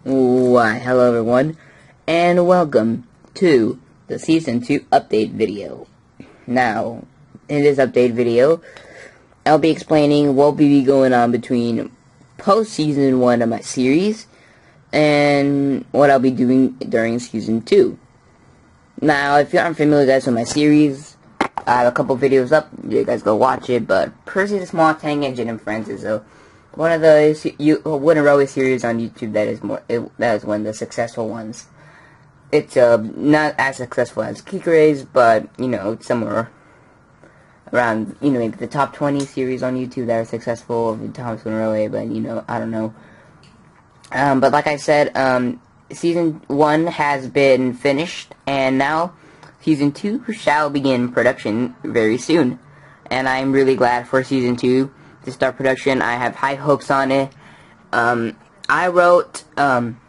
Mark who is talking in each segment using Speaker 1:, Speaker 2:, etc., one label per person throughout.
Speaker 1: Why, hello everyone, and welcome to the Season 2 update video. Now, in this update video, I'll be explaining what will be going on between post-Season 1 of my series, and what I'll be doing during Season 2. Now, if you aren't familiar, guys, with my series, I have a couple videos up, you guys go watch it, but Percy the Small Tank Engine and Friends is one of the Wooden Railway series on YouTube that is one of the successful ones. It's not as successful as Kikre's, but it's somewhere around maybe the top 20 series on YouTube that are successful of the Thomas Wooden Railway, but I don't know. But like I said, Season 1 has been finished, and now Season 2 shall begin production very soon. And I'm really glad for Season 2 to start production. I have high hopes on it. I wrote 10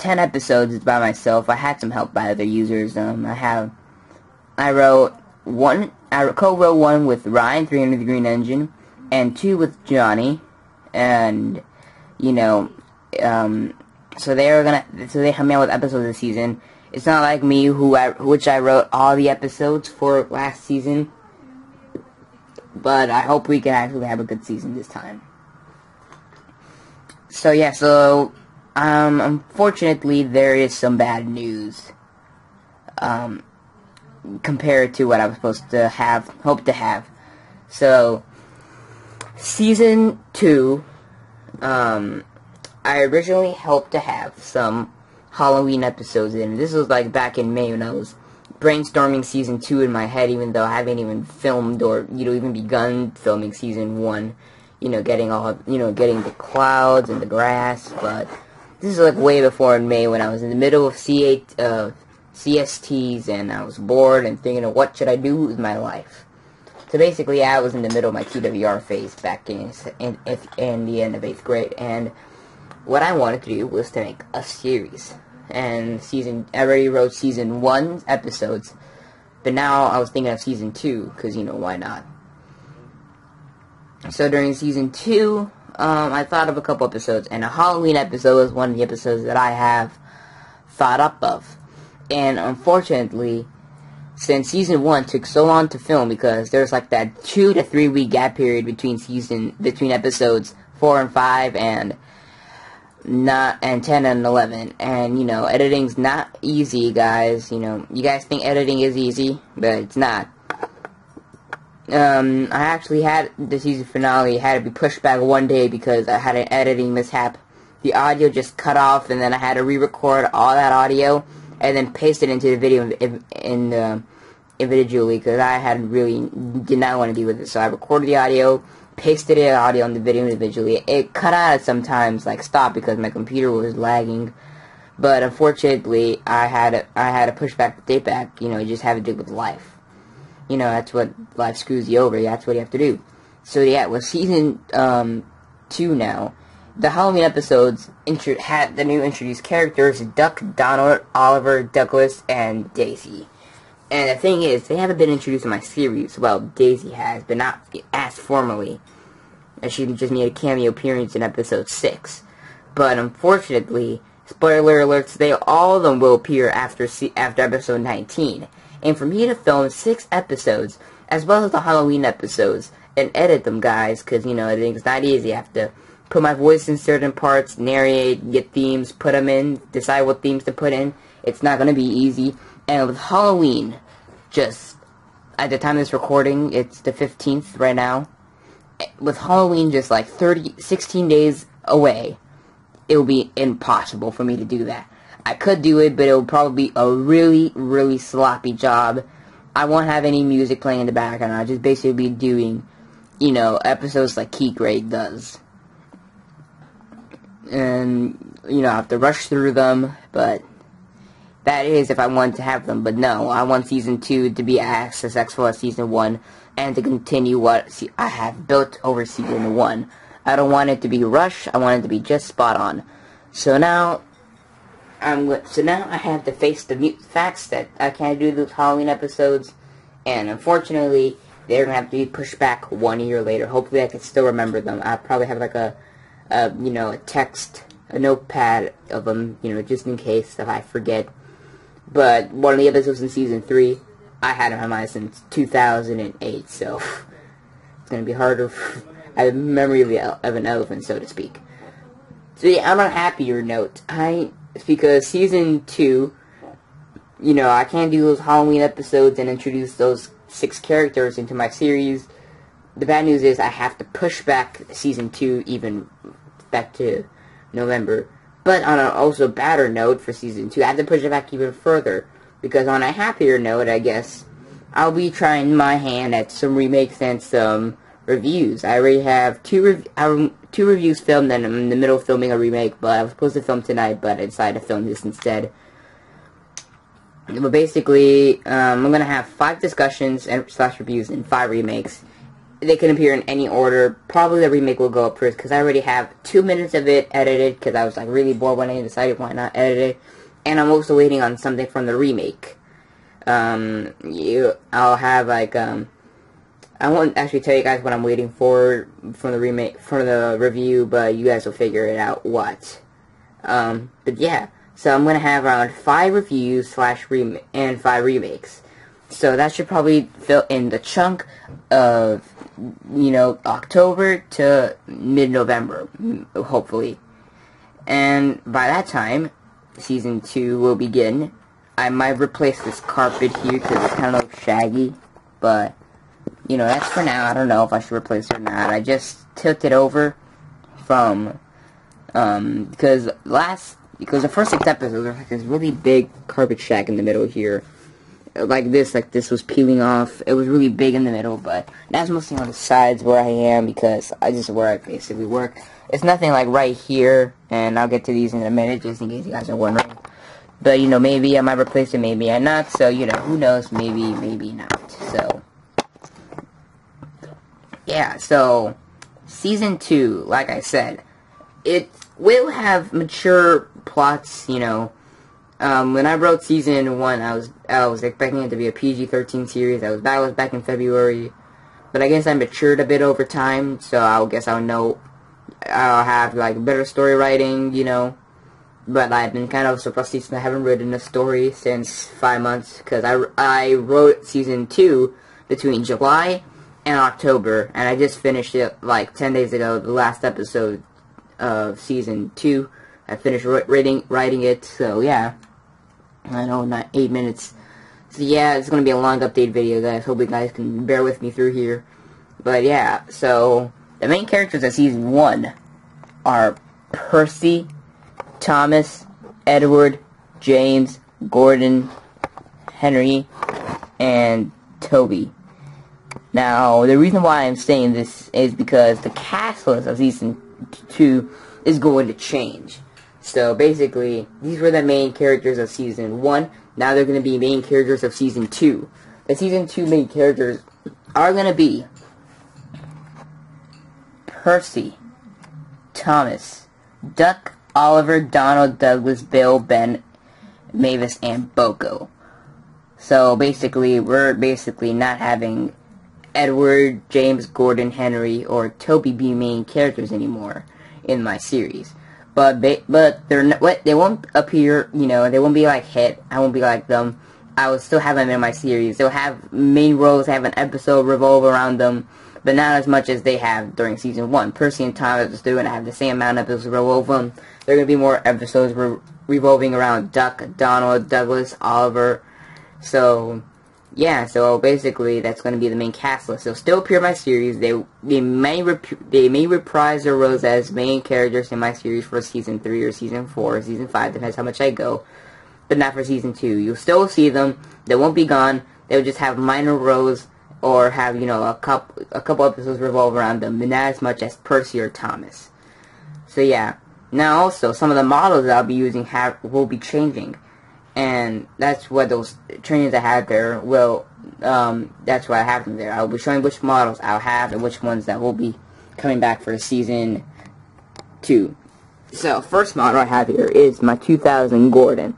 Speaker 1: episodes by myself. I had some help by other users. I co-wrote one with Ryan, 300 the Green Engine, and 2 with Johnny, and so they helped me out with episodes this season. It's not like me, which I wrote all the episodes for last season. But I hope we can actually have a good season this time. So yeah, unfortunately there is some bad news. Compared to what I was supposed to hoped to have. So, Season 2, I originally hoped to have some Halloween episodes in. This was like back in May when I was brainstorming Season 2 in my head, even though I haven't even filmed or even begun filming Season 1. Getting the clouds and the grass. But this is like way before in May when I was in the middle of CSTs and I was bored and thinking of what should I do with my life. So basically, I was in the middle of my TWR phase back in the end of 8th grade, and what I wanted to do was to make a series. And I already wrote Season 1 episodes, but now I was thinking of Season 2, because, why not? So during Season 2, I thought of a couple episodes, and a Halloween episode was one of the episodes that I have thought up of. And unfortunately, since Season 1 took so long to film, because there's like that 2 to 3 week gap period between episodes 4 and 5 and 10 and 11, and editing's not easy, guys. You guys think editing is easy, but it's not. I actually had the season finale had to be pushed back one day because I had an editing mishap. The audio just cut off, and then I had to re-record all that audio and then paste it into the video individually, because I did not want to deal with it. So I recorded the audio, pasted the audio on the video individually. It cut out sometimes, like stopped, because my computer was lagging. But unfortunately, I had to push back the date back. You just have to do with life. That's what life screws you over. That's what you have to do. So yeah, with Season 2 now, the Halloween episodes had the new introduced characters: Duck, Donald, Oliver, Douglas, and Daisy. And the thing is, they haven't been introduced in my series. Well, Daisy has, but not as formally. She just made a cameo appearance in episode 6. But unfortunately, spoiler alerts, all of them will appear after episode 19. And for me to film 6 episodes, as well as the Halloween episodes, and edit them, guys, because, editing's not easy. I have to put my voice in certain parts, narrate, get themes, put them in, decide what themes to put in. It's not going to be easy. And with Halloween, just at the time of this recording, it's the 15th right now. With Halloween just like 16 days away, it will be impossible for me to do that. I could do it, but it will probably be a really, really sloppy job. I won't have any music playing in the background. I'll just basically be doing, episodes like Kikre does. And, I have to rush through them, but that is if I want to have them. But no, I want Season 2 to be as successful as Season 1, and to continue what I have built over Season 1. I don't want it to be rushed. I want it to be just spot on. So now I have to face the facts that I can't do those Halloween episodes, and unfortunately, they're gonna have to be pushed back 1 year later. Hopefully, I can still remember them. I probably have like a text a notepad of them, you know, just in case if I forget. But one of the episodes in season 3, I had in my mind since 2008, so it's gonna be harder. I have memory of an elephant, so to speak. So yeah, on a happier note, it's because season 2, you know, I can't do those Halloween episodes and introduce those 6 characters into my series. The bad news is I have to push back season 2 even back to November. But on an also badder note for season 2, I have to push it back even further. Because on a happier note, I guess, I'll be trying my hand at some remakes and some reviews. I already have two reviews filmed, and I'm in the middle of filming a remake, but I was supposed to film tonight, but I decided to film this instead. But basically, I'm going to have 5 discussions and / reviews and 5 remakes. They can appear in any order. Probably the remake will go up first, because I already have 2 minutes of it edited, because I was like really bored when I decided why not edit it. And I'm also waiting on something from the remake. I'll have like, I won't actually tell you guys what I'm waiting for from the remake, from the review, but you guys will figure it out what. But yeah, so I'm gonna have around 5 reviews / and 5 remakes. So that should probably fill in the chunk of, you know, October to mid-November, hopefully. And by that time, season 2 will begin. I might replace this carpet here because it's kind of like shaggy, but, you know, that's for now. I don't know if I should replace it or not. I just tilted over from, because the first 6 episodes were like this really big carpet shag in the middle here. Like this was peeling off. It was really big in the middle, but that's mostly on the sides where I am, because where I basically work. It's nothing like right here, and I'll get to these in a minute, just in case you guys are wondering. But, you know, maybe I might replace it, maybe I not, so, you know, who knows, maybe not, so. Yeah, so, season 2, like I said, it will have mature plots, you know. When I wrote season 1, I was expecting it to be a PG-13 series. That was back in February, but I guess I matured a bit over time. So I'll have like better story writing, you know. But I've been kind of so rusty since I haven't written a story since 5 months, because I wrote season 2 between July and October, and I just finished it like 10 days ago. The last episode of season 2, I finished writing it. So yeah. I know, not 8 minutes. So yeah, it's gonna be a long update video, guys. Hope you guys can bear with me through here. But yeah, so the main characters of season 1 are Percy, Thomas, Edward, James, Gordon, Henry, and Toby. Now, the reason why I'm saying this is because the cast list of season 2 is going to change. So basically, these were the main characters of season 1. Now they're going to be main characters of season 2. The season 2 main characters are going to be Percy, Thomas, Duck, Oliver, Donald, Douglas, Bill, Ben, Mavis, and Boko. So basically, we're not having Edward, James, Gordon, Henry, or Toby be main characters anymore in my series. But they won't appear, you know, they won't be like Hit. I won't be like them. I will still have them in my series. They'll have main roles, have an episode revolve around them, but not as much as they have during season 1. Percy and Thomas are still going to have the same amount of episodes revolve them. There are going to be more episodes revolving around Duck, Donald, Douglas, Oliver. So yeah, so basically that's going to be the main cast list. They'll still appear in my series. They may reprise their roles as main characters in my series for season 3 or season 4 or season 5, depends how much I go. But not for season 2. You'll still see them. They won't be gone. They'll just have minor roles or have, you know, a couple episodes revolve around them, but not as much as Percy or Thomas. So yeah. Now also, some of the models that I'll be using will be changing. And that's what those trainings I had there will, that's why I have them there. I'll be showing which models I'll have and which ones that will be coming back for season 2. So, first model I have here is my 2000 Gordon.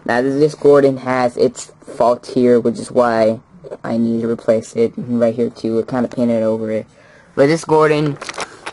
Speaker 1: Now, this Gordon has its fault here, which is why I need to replace it right here too. It kind of painted over it. But this Gordon,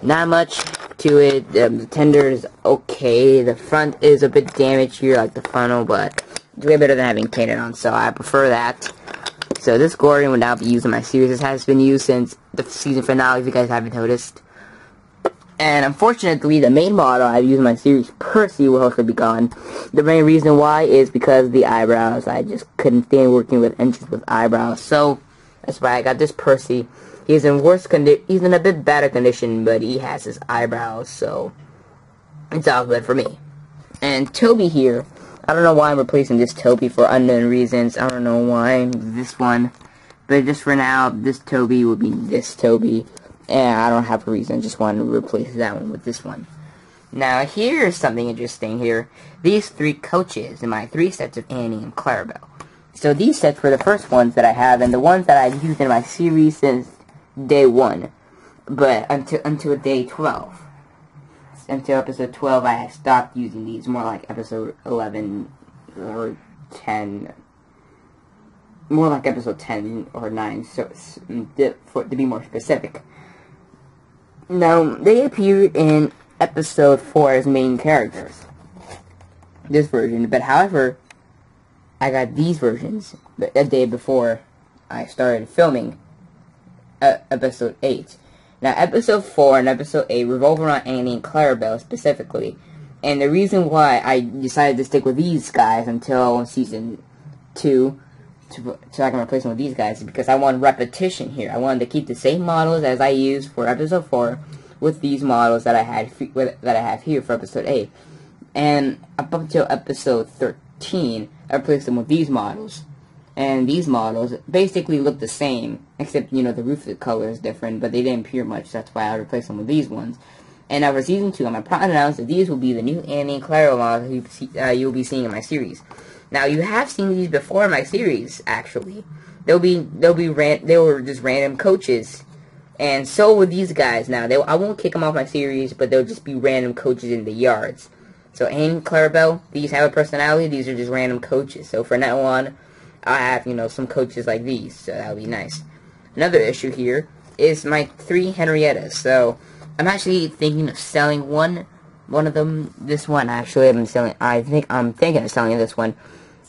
Speaker 1: not much to it. The tender is okay. The front is a bit damaged here, like the funnel, but it's way better than having painted on, so I prefer that. So this Gordon would now be used in my series. This has been used since the season finale, if you guys haven't noticed. And unfortunately, the main model I've used in my series, Percy, will also be gone. The main reason why is because of the eyebrows. I just couldn't stand working with engines with eyebrows. So that's why I got this Percy. He's in he's in a bit better condition, but he has his eyebrows, so it's all good for me. And Toby here, I don't know why I'm replacing this Toby for unknown reasons. I don't know why this one, but just for now, this Toby will be this Toby. And I don't have a reason, I just wanted to replace that one with this one. Now, here's something interesting here. These 3 coaches in my 3 sets of Annie and Clarabelle. So these sets were the first ones that I have, and the ones that I've used in my series since day 1. But until day 12. Until episode 12, I stopped using these, more like episode 11 or 10. More like episode 10 or 9, so to be more specific. Now, they appeared in episode 4 as main characters. This version, but however, I got these versions a day before I started filming episode 8. Now, episode 4 and episode 8 revolve around Annie and Clarabelle specifically. And the reason why I decided to stick with these guys until season 2, so I can replace them with these guys, because I want repetition here. I wanted to keep the same models as I used for episode 4 with these models that I have here for episode 8. And up until episode 13, I replaced them with these models. And these models basically look the same, except, you know, the roof color is different, but they didn't appear much. That's why I replaced them with these ones. And now for season 2, I'm proud to announce that these will be the new Annie and Clara models you'll be seeing in my series. Now, you have seen these before in my series, actually. They were just random coaches. And so with these guys now. I won't kick them off my series, but they'll just be random coaches in the yards. So Annie and Clarabelle, these have a personality. These are just random coaches. So from now on, I'll have, you know, some coaches like these. So that'll be nice. Another issue here is my 3 Henriettas. So I'm actually thinking of selling one of them. This one, actually, I think I'm thinking of selling this one.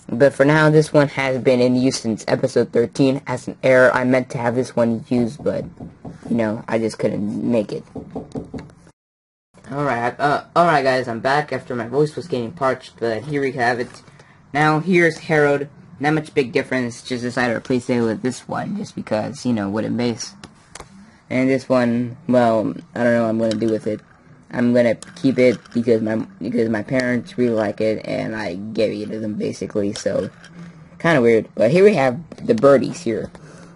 Speaker 1: But for now, this one has been in use since episode 13 as an error. I meant to have this one used, but, you know, I just couldn't make it. Alright guys, I'm back after my voice was getting parched, but here we have it. Now, here's Harold. Not much big difference, just decided to replace it with this one, just because, you know, wooden base. And this one, well, I don't know what I'm going to do with it. I'm gonna keep it because my parents really like it, and I gave it to them basically. So kind of weird. But here we have the birdies here.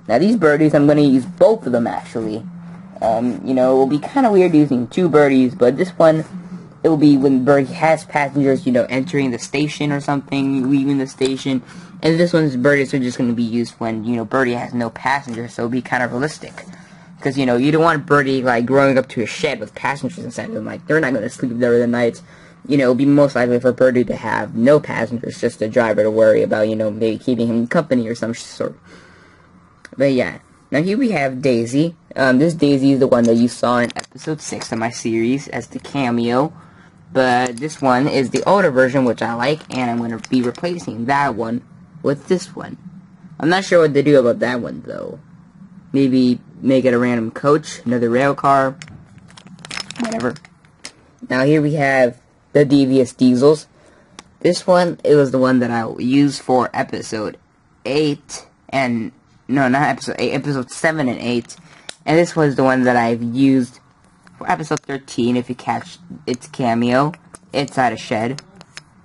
Speaker 1: Now these birdies, I'm gonna use both of them actually. You know, it will be kind of weird using 2 birdies, but this one, it will be when birdie has passengers, you know, entering the station or something, leaving the station. And this one's birdies are just gonna be used when, you know, birdie has no passengers, so it'll be kind of realistic. Because, you know, you don't want Birdie, like, growing up to a shed with passengers inside of them. Like, they're not going to sleep there the night. You know, it would be most likely for Birdie to have no passengers, just a driver to worry about, you know, maybe keeping him company or some sort. But, yeah. Now, here we have Daisy. This Daisy is the one that you saw in episode 6 of my series as the cameo. But this one is the older version, which I like, and I'm going to be replacing that one with this one. I'm not sure what to do about that one, though. Maybe make it a random coach, another rail car, whatever. Now here we have the Devious Diesels. This one, it was the one that I used for episode 8, and, no, not episode 8, episode 7 and 8. And this was the one that I've used for episode 13, if you catch its cameo, inside a shed.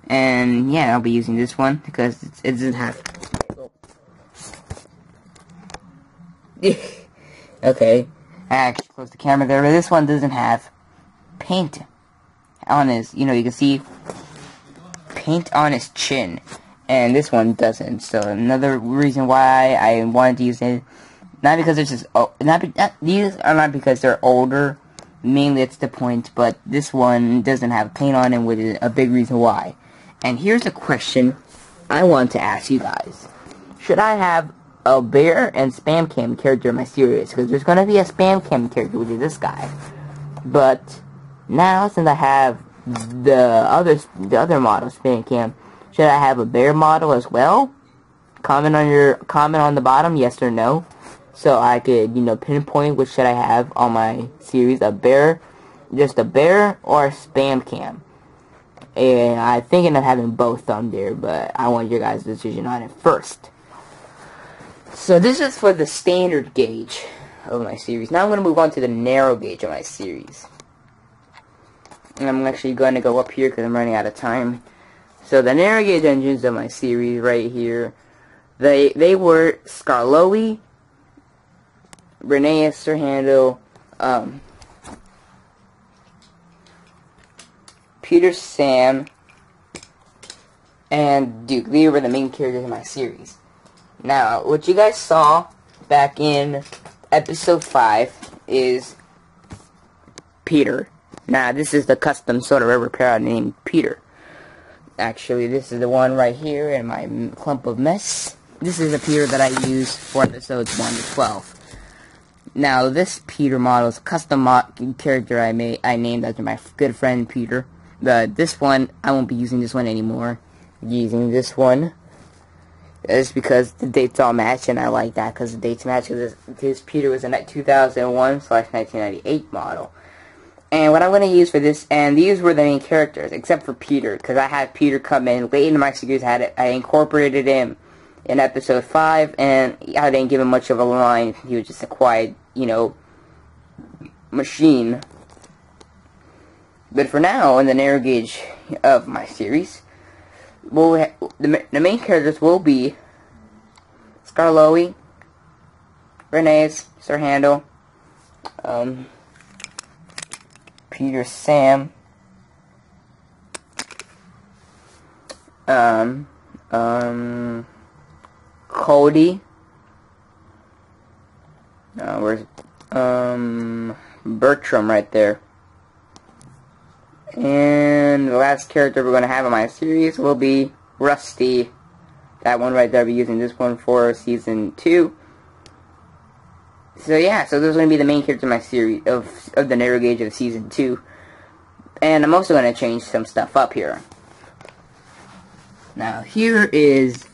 Speaker 1: And, yeah, I'll be using this one, because it doesn't have... Okay, I actually closed the camera there, but this one doesn't have paint on his, you know, you can see paint on his chin, and this one doesn't. So another reason why I wanted to use it, not because it's just, these are not because they're older, mainly it's the point, but this one doesn't have paint on it, which is a big reason why. And here's a question I want to ask you guys. Should I have a bear and spam cam character in my series? Because there's going to be a spam cam character, which is this guy. But Now, since I have the other model, spam cam, should I have a bear model as well? Comment on the bottom, yes or no, so I could, pinpoint which should I have on my series, just a bear or a spam cam. And I'm thinking of having both on there, but I want your guys' decision on it first. So this is for the standard gauge of my series. Now I'm going to move on to the narrow gauge of my series. And I'm actually going to go up here because I'm running out of time. So the narrow gauge engines of my series right here, they were Skarloey, Renee Serhandle, Peter Sam, and Duke. These were the main characters in my series. Now, what you guys saw back in episode 5 is Peter. Now, this is the custom Soda River pair named Peter. Actually, this is the one right here in my clump of mess. This is the Peter that I use for episodes 1 to 12. Now, this Peter model is a custom character I named after my good friend Peter. This one, I won't be using this one anymore. I'm using this one. It's because the dates all match, and I like that because the dates match. This Peter was a 2001/1998 model. And what I'm going to use for this, and these were the main characters, except for Peter, because I had Peter come in late in my series. I incorporated him in episode 5, and I didn't give him much of a line. He was just a quiet, machine. But for now, in the narrow gauge of my series, the main characters will be Skarloey, Renee Serhandle, Peter Sam, Cody, where's Bertram right there. And the last character we're going to have in my series will be Rusty. That one right there, I'll be using this one for season 2. So yeah, so those are going to be the main characters in my series of the narrow gauge of season 2. And I'm also going to change some stuff up here. Now here is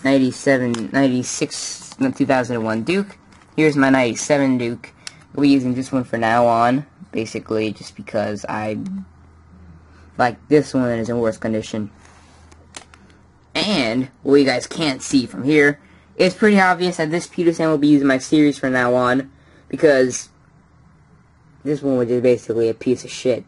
Speaker 1: 2001 Duke. Here's my 97 Duke. We'll be using this one for now on, basically just because this one is in worse condition. And what you guys can't see from here, it's pretty obvious that this Peter Sam will be using my series from now on, because this one was just basically a piece of shit.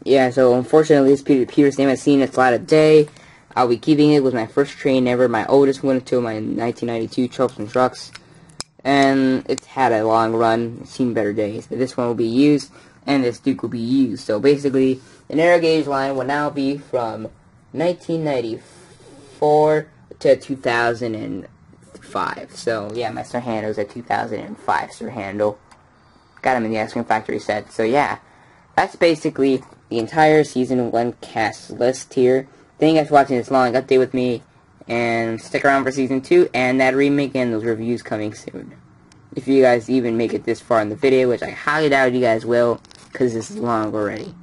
Speaker 1: Yeah, so unfortunately this Peter Sam has seen its light of day. I'll be keeping it with my first train ever, my oldest one until my 1992 Tropes and Trucks. And it's had a long run, it's seen better days, but this one will be used, and this Duke will be used. So basically, the narrow gauge line will now be from 1994 to 2005. So yeah, my Serhandle is a 2005 Serhandle. Got him in the Ice Cream Factory set. So yeah, that's basically the entire season 1 cast list here. Thank you guys for watching this long update with me, and stick around for season 2 and that remake and those reviews coming soon. If you guys even make it this far in the video, which I highly doubt you guys will, because this is long already.